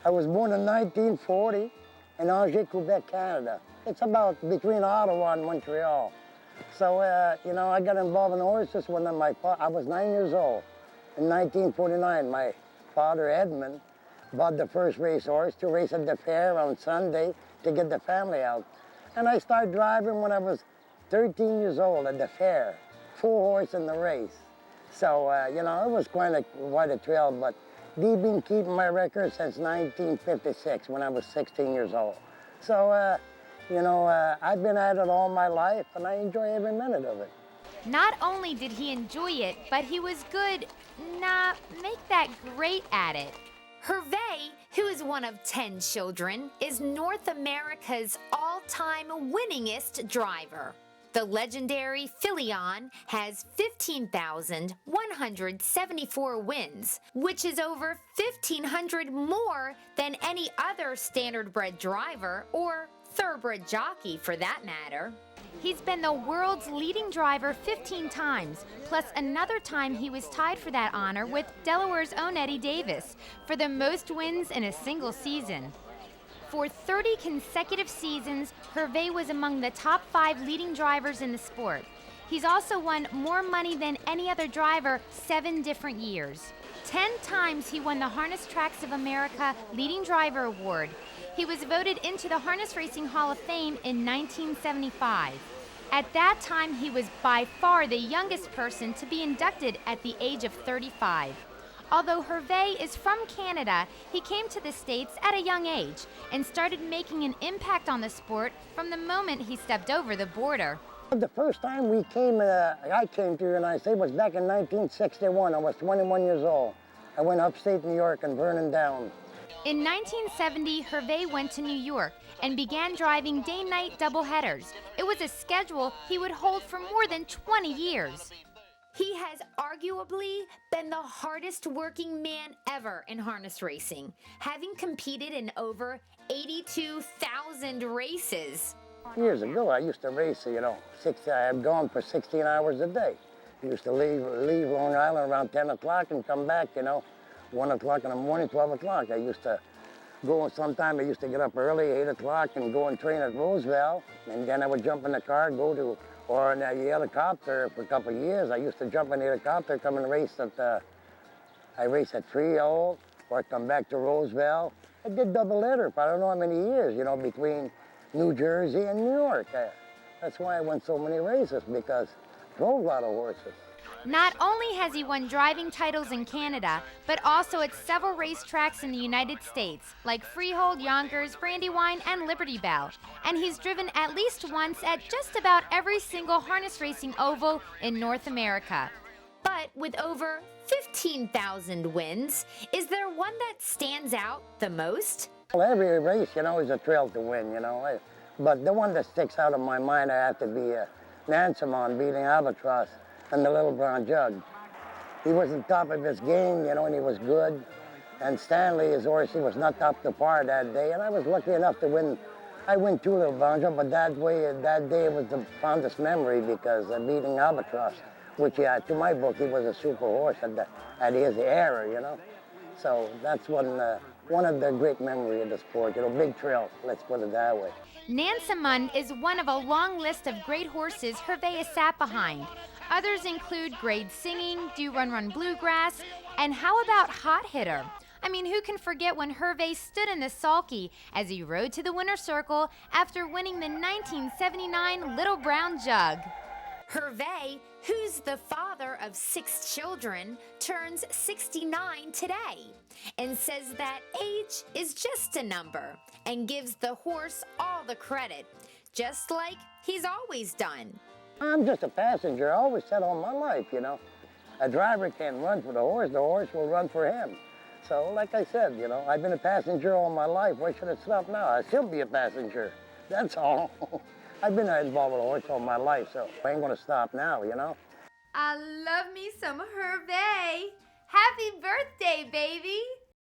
I was born in 1940 in Angers, Quebec, Canada. It's about between Ottawa and Montreal. So, you know, I got involved in horses when I was 9 years old. In 1949, my father, Edmund, bought the first racehorse to race at the fair on Sunday to get the family out. And I started driving when I was 13 years old at the fair, full horse in the race. So, you know, it was quite a trail, but they've been keeping my record since 1956 when I was 16 years old. So, you know, I've been at it all my life, and I enjoy every minute of it. Not only did he enjoy it, but he was good, make that great at it. Herve, who is one of 10 children, is North America's all-time winningest driver. The legendary Filion has 15,174 wins, which is over 1,500 more than any other standardbred driver or thoroughbred jockey for that matter. He's been the world's leading driver 15 times, plus another time he was tied for that honor with Delaware's own Eddie Davis for the most wins in a single season. For 30 consecutive seasons, Herve was among the top 5 leading drivers in the sport. He's also won more money than any other driver 7 different years. 10 times he won the Harness Tracks of America Leading Driver Award. He was voted into the Harness Racing Hall of Fame in 1975. At that time, he was by far the youngest person to be inducted at the age of 35. Although Herve is from Canada, he came to the States at a young age and started making an impact on the sport from the moment he stepped over the border. The first time I came to the United States was back in 1961. I was 21 years old. I went upstate New York and Vernon Downs. In 1970, Herve went to New York and began driving day-night doubleheaders. It was a schedule he would hold for more than 20 years. He has arguably been the hardest working man ever in harness racing, having competed in over 82,000 races. Years ago, I used to race, you know, I've gone for 16 hours a day. I used to leave Long Island around 10 o'clock and come back, you know, 1 o'clock in the morning, 12 o'clock. I used to go, sometime I used to get up early, 8 o'clock, and go and train at Roosevelt. And then I would jump in the car, or in a helicopter for a couple of years. I used to jump in the helicopter, come and race I raced at Freehold, or come back to Roosevelt. I did double header for I don't know how many years, you know, between New Jersey and New York. That's why I won so many races, because I drove a lot of horses. Not only has he won driving titles in Canada, but also at several racetracks in the United States, like Freehold, Yonkers, Brandywine, and Liberty Bell. And he's driven at least once at just about every single harness racing oval in North America. But with over 15,000 wins, is there one that stands out the most? Well, every race, you know, is a thrill to win, you know. But the one that sticks out of my mind, I have to be Nansemond beating Albatross and the Little Brown Jug. He was on top of his game, you know, and he was good. And Stanley, his horse, he was not up to par that day, and I was lucky enough to win. I win 2 Little Brown Jug, but that day was the fondest memory because beating Albatross, which, to my book, he was a super horse at his era, you know. So that's one of the great memories of the sport, you know, big thrill, let's put it that way. Nansemond is one of a long list of great horses Herve has sat behind. Others include Grade Singing, Do Run Run Bluegrass, and how about Hot Hitter? I mean, who can forget when Herve stood in the sulky as he rode to the winner's circle after winning the 1979 Little Brown Jug? Herve, who's the father of 6 children, turns 69 today and says that age is just a number and gives the horse all the credit, just like he's always done. I'm just a passenger. I always said all my life, you know. A driver can't run for the horse will run for him. So, like I said, you know, I've been a passenger all my life. Why should I stop now? I'll still be a passenger. That's all. I've been involved with a horse all my life, so I ain't gonna stop now, you know. I love me some Herve. Happy birthday, baby.